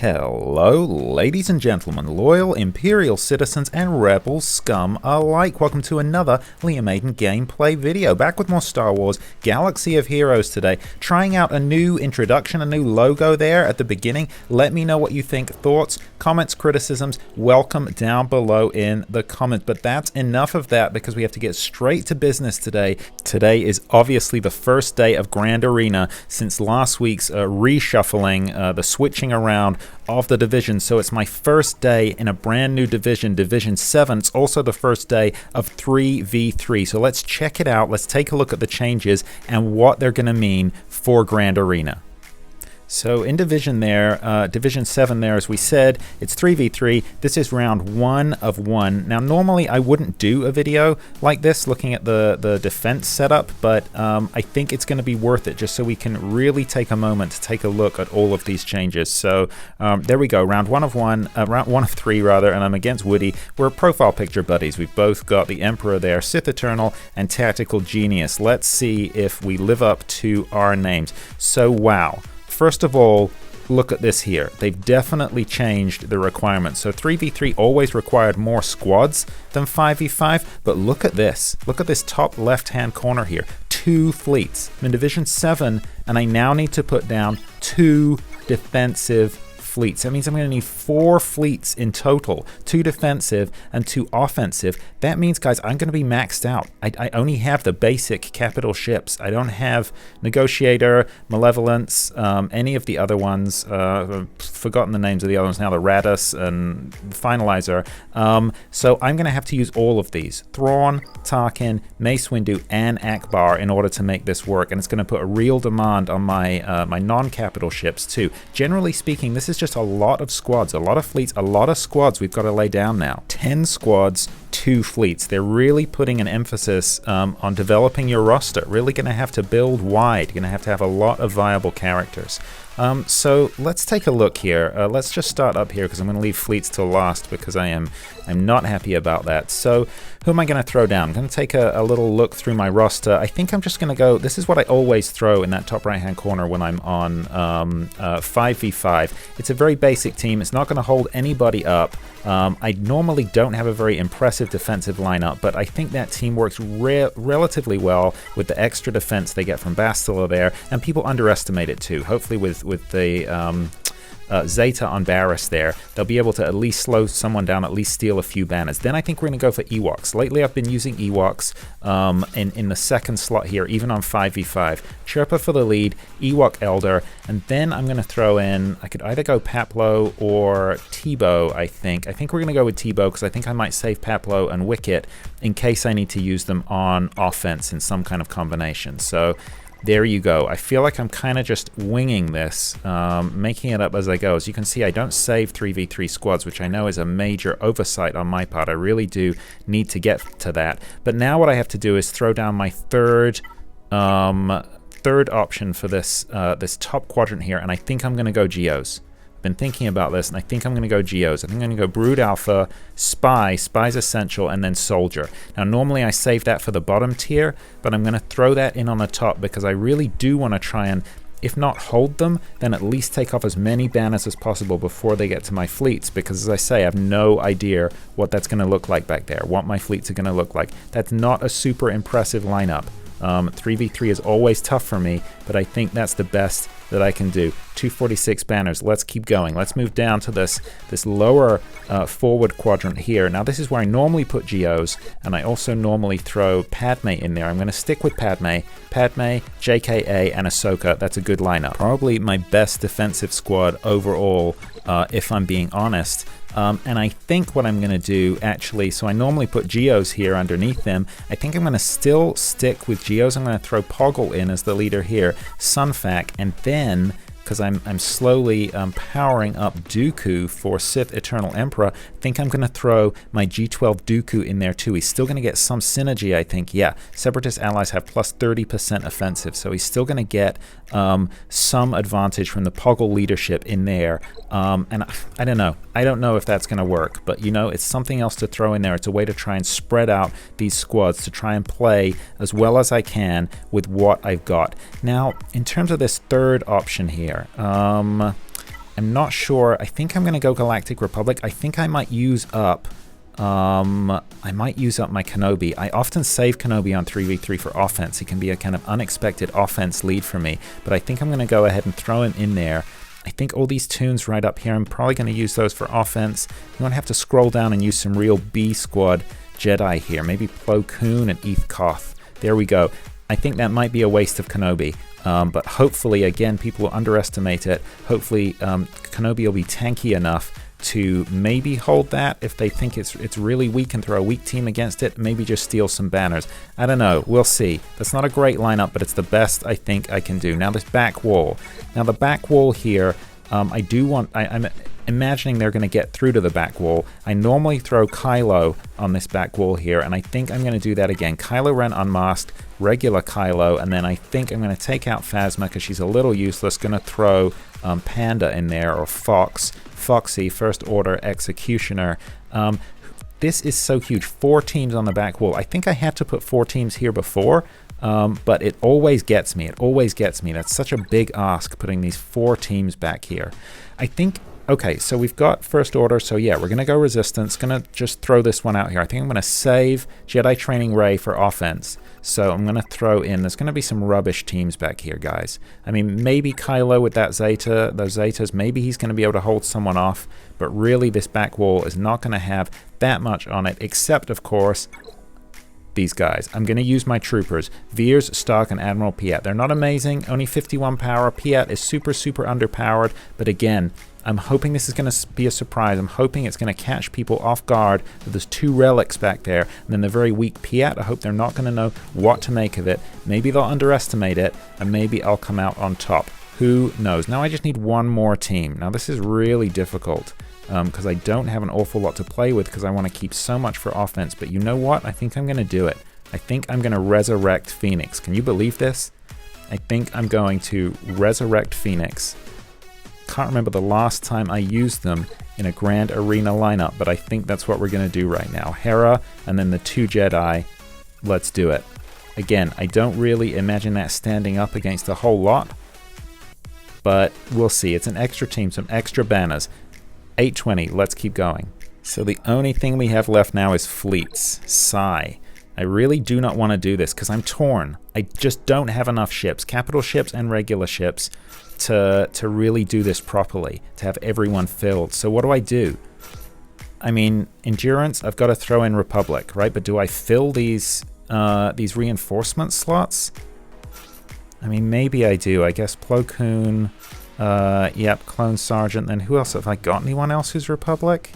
Hello, ladies and gentlemen, loyal Imperial citizens and rebel scum alike. Welcome to another Liam Aiden gameplay video. Back with more Star Wars Galaxy of Heroes today. Trying out a new introduction, a new logo there at the beginning. Let me know what you think. Thoughts, comments, criticisms, welcome down below in the comments. But that's enough of that because we have to get straight to business today. Today is obviously the first day of Grand Arena since last week's reshuffling, the switching around of the division. So it's my first day in a brand new division, Division 7. It's also the first day of 3v3. So let's check it out. Let's take a look at the changes and what they're going to mean for Grand Arena. So in Division there, Division 7 there, as we said, it's 3v3. This is round 1 of 1. Now, normally I wouldn't do a video like this looking at the defense setup, but I think it's going to be worth it just so we can really take a moment to take a look at all of these changes. So there we go, round 1 of 1, round 1 of 3 rather, and I'm against Woody. We're profile picture buddies. We've both got the Emperor there, Sith Eternal, and Tactical Genius. Let's see if we live up to our names. So wow. First of all, look at this here. They've definitely changed the requirements. So 3v3 always required more squads than 5v5, but look at this. Look at this top left-hand corner here. 2 fleets. I'm in Division 7, and I now need to put down 2 defensive fleets. That means I'm going to need 4 fleets in total, 2 defensive and 2 offensive. That means, guys, I'm going to be maxed out. I only have the basic capital ships. I don't have Negotiator, Malevolence, any of the other ones. I've forgotten the names of the other ones now, the Radus and Finalizer. So I'm going to have to use all of these. Thrawn, Tarkin, Mace Windu, and Akbar in order to make this work. And it's going to put a real demand on my, my non-capital ships too. Generally speaking, this is just a lot of squads, a lot of fleets, a lot of squads we've got to lay down now. 10 squads, 2 fleets. They're really putting an emphasis on developing your roster. Really going to have to build wide. You're going to have a lot of viable characters. So let's take a look here. Let's just start up here because I'm going to leave fleets till last because I'm not happy about that. So who am I going to throw down? I'm going to take a little look through my roster. I think I'm just going to go, this is what I always throw in that top right hand corner when I'm on 5v5. It's a very basic team. It's not going to hold anybody up. I normally don't have a very impressive defensive lineup, but I think that team works relatively well with the extra defense they get from Bastila there, and people underestimate it too. Hopefully with the Zeta on Barris there, they'll be able to at least slow someone down, at least steal a few banners. Then I think we're going to go for Ewoks. Lately I've been using Ewoks in the second slot here, even on 5v5. Chirpa for the lead, Ewok Elder, and then I'm going to throw in, I could either go Paplo or Tebow, I think. I think we're going to go with Tebow because I think I might save Paplo and Wicket in case I need to use them on offense in some kind of combination. So there you go. I feel like I'm kind of just winging this, making it up as I go. As you can see, I don't save 3v3 squads, which I know is a major oversight on my part. I really do need to get to that. But now what I have to do is throw down my third option for this this top quadrant here, and I think I'm going to go Geos. Been thinking about this, and I think I'm going to go Geos. I think I'm going to go Brood Alpha, Spy's Essential, and then Soldier. Now, normally I save that for the bottom tier, but I'm going to throw that in on the top because I really do want to try and, if not hold them, then at least take off as many banners as possible before they get to my fleets, because as I say, I have no idea what that's going to look like back there, what my fleets are going to look like. That's not a super impressive lineup. 3v3 is always tough for me, but I think that's the best that I can do. 246 banners. Let's keep going. Let's move down to this lower forward quadrant here. Now this is where I normally put Geos, and I also normally throw Padme in there. I'm going to stick with Padme, JKA, and Ahsoka. That's a good lineup. Probably my best defensive squad overall, if I'm being honest. And I think what I'm going to do, actually, so I normally put Geos here underneath them. I think I'm going to still stick with Geos. I'm going to throw Poggle in as the leader here, Sunfac, and then, because I'm slowly powering up Dooku for Sith Eternal Emperor, I think I'm going to throw my G12 Dooku in there too. He's still going to get some synergy, I think. Yeah, Separatist allies have plus 30% offensive, so he's still going to get some advantage from the Poggle leadership in there. And I don't know. I don't know if that's going to work, but you know, it's something else to throw in there. It's a way to try and spread out these squads to try and play as well as I can with what I've got. Now, in terms of this third option here, I'm not sure. I think I'm going to go Galactic Republic. I think I might use up my Kenobi. I often save Kenobi on 3v3 for offense. He can be a kind of unexpected offense lead for me, but I think I'm going to go ahead and throw him in there. I think all these tunes right up here, I'm probably going to use those for offense. You don't have to scroll down and use some real B squad Jedi here. Maybe Plo Koon and Eth Koth. There we go. I think that might be a waste of Kenobi, but hopefully, again, people will underestimate it. Hopefully, Kenobi will be tanky enough to maybe hold that. If they think it's really weak and throw a weak team against it, maybe just steal some banners. I don't know. We'll see. That's not a great lineup, but it's the best I think I can do. Now this back wall. Now the back wall here, I'm imagining they're going to get through to the back wall. I normally throw Kylo on this back wall here, and I think I'm going to do that again. Kylo Ren unmasked, regular Kylo, and then I think I'm going to take out Phasma because she's a little useless. Going to throw Panda in there, or Foxy, First Order Executioner. This is so huge. 4 teams on the back wall. I think I had to put 4 teams here before, but it always gets me. It always gets me. That's such a big ask, putting these 4 teams back here. I think, okay, so we've got First Order, so yeah, we're going to go Resistance. Going to just throw this one out here. I think I'm going to save Jedi Training Rey for offense. So I'm going to throw in, there's going to be some rubbish teams back here, guys. I mean, maybe Kylo with that Zeta, those Zetas, maybe he's going to be able to hold someone off, but really this back wall is not going to have that much on it, except, of course, these guys. I'm going to use my troopers, Veers, Stark, and Admiral Piet. They're not amazing, only 51 power. Piet is super, super underpowered, but again, I'm hoping this is going to be a surprise. I'm hoping it's going to catch people off guard. There's 2 relics back there, and then the very weak Piet. I hope they're not going to know what to make of it. Maybe they'll underestimate it, and maybe I'll come out on top. Who knows? Now I just need one more team. Now this is really difficult because I don't have an awful lot to play with because I want to keep so much for offense. But you know what? I think I'm going to do it. I think I'm going to resurrect Phoenix. Can you believe this? I think I'm going to resurrect Phoenix. Can't remember the last time I used them in a Grand Arena lineup, but I think that's what we're going to do right now. Hera and then the 2 Jedi. Let's do it. Again, I don't really imagine that standing up against a whole lot, but we'll see. It's an extra team, some extra banners. 820, let's keep going. So the only thing we have left now is fleets. Sigh. I really do not want to do this because I'm torn. I just don't have enough ships, capital ships and regular ships, to really do this properly, to have everyone filled. So what do? I mean, Endurance, I've got to throw in Republic, right? But do I fill these reinforcement slots? I mean, maybe I do. I guess Plo Koon, yep, Clone Sergeant. Then who else? Have I got anyone else who's Republic?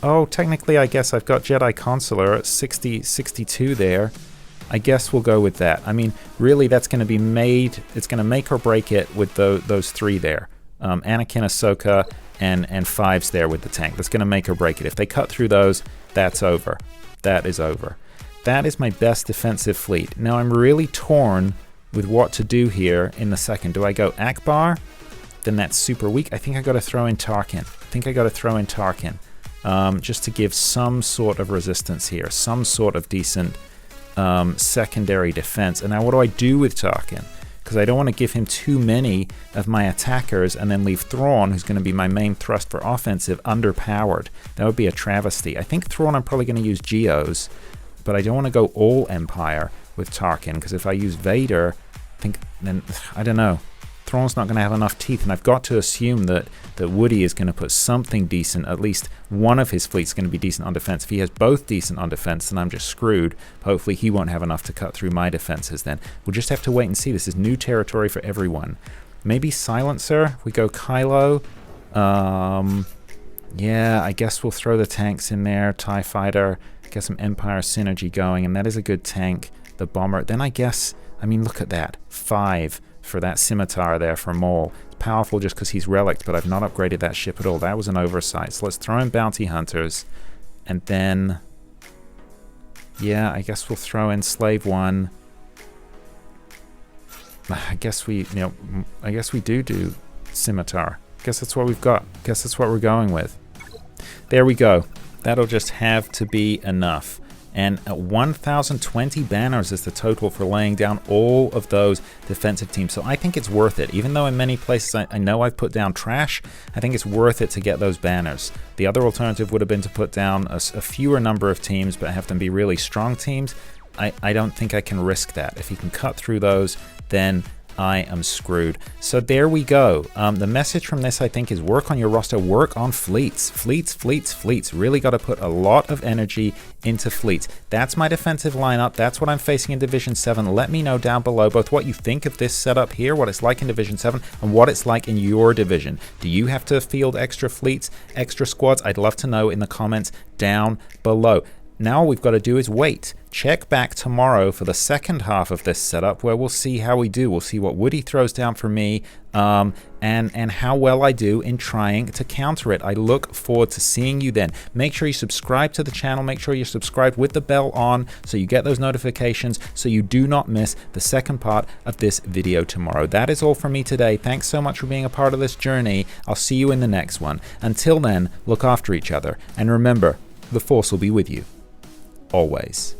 Oh, technically, I guess I've got Jedi Consular at 62 there. I guess we'll go with that. I mean, really, that's going to be made. It's going to make or break it with those 3 there. Anakin, Ahsoka, and Fives there with the tank. That's going to make or break it. If they cut through those, that's over. That is over. That is my best defensive fleet. Now, I'm really torn with what to do here in the second. Do I go Akbar? Then that's super weak. I think I got to throw in Tarkin. Just to give some sort of resistance here, some sort of decent secondary defense. And now what do I do with Tarkin? Because I don't want to give him too many of my attackers and then leave Thrawn, who's going to be my main thrust for offensive, underpowered. That would be a travesty. I think Thrawn I'm probably going to use Geos, but I don't want to go all Empire with Tarkin, because if I use Vader, I don't know. Thrawn's not going to have enough teeth, and I've got to assume that Woody is going to put something decent. At least one of his fleets is going to be decent on defense. If he has both decent on defense, then I'm just screwed. Hopefully he won't have enough to cut through my defenses then. We'll just have to wait and see. This is new territory for everyone. Maybe Silencer. We go Kylo. Yeah, I guess we'll throw the tanks in there. TIE Fighter. Get some Empire synergy going, and that is a good tank. The bomber. Then I guess, I mean, look at that. 5 for that scimitar there for Maul. It's powerful just because he's relicked, but I've not upgraded that ship at all. That was an oversight. So let's throw in Bounty Hunters. And then, yeah, I guess we'll throw in Slave 1. I guess we do scimitar. I guess that's what we've got. I guess that's what we're going with. There we go. That'll just have to be enough. and 1,020 banners is the total for laying down all of those defensive teams. So I think it's worth it. Even though in many places I know I've put down trash, I think it's worth it to get those banners. The other alternative would have been to put down a fewer number of teams, but have them be really strong teams. I don't think I can risk that. If you can cut through those, then I am screwed. So there we go. The message from this, I think, is work on your roster, work on fleets. Fleets. Really got to put a lot of energy into fleets. That's my defensive lineup. That's what I'm facing in Division 7. Let me know down below both what you think of this setup here, what it's like in Division 7, and what it's like in your division. Do you have to field extra fleets, extra squads? I'd love to know in the comments down below. Now all we've got to do is wait. Check back tomorrow for the second half of this setup, where we'll see how we do. We'll see what Woody throws down for me, and how well I do in trying to counter it. I look forward to seeing you then. Make sure you subscribe to the channel. Make sure you're subscribed with the bell on so you get those notifications so you do not miss the second part of this video tomorrow. That is all from me today. Thanks so much for being a part of this journey. I'll see you in the next one. Until then, look after each other, and remember, the Force will be with you always.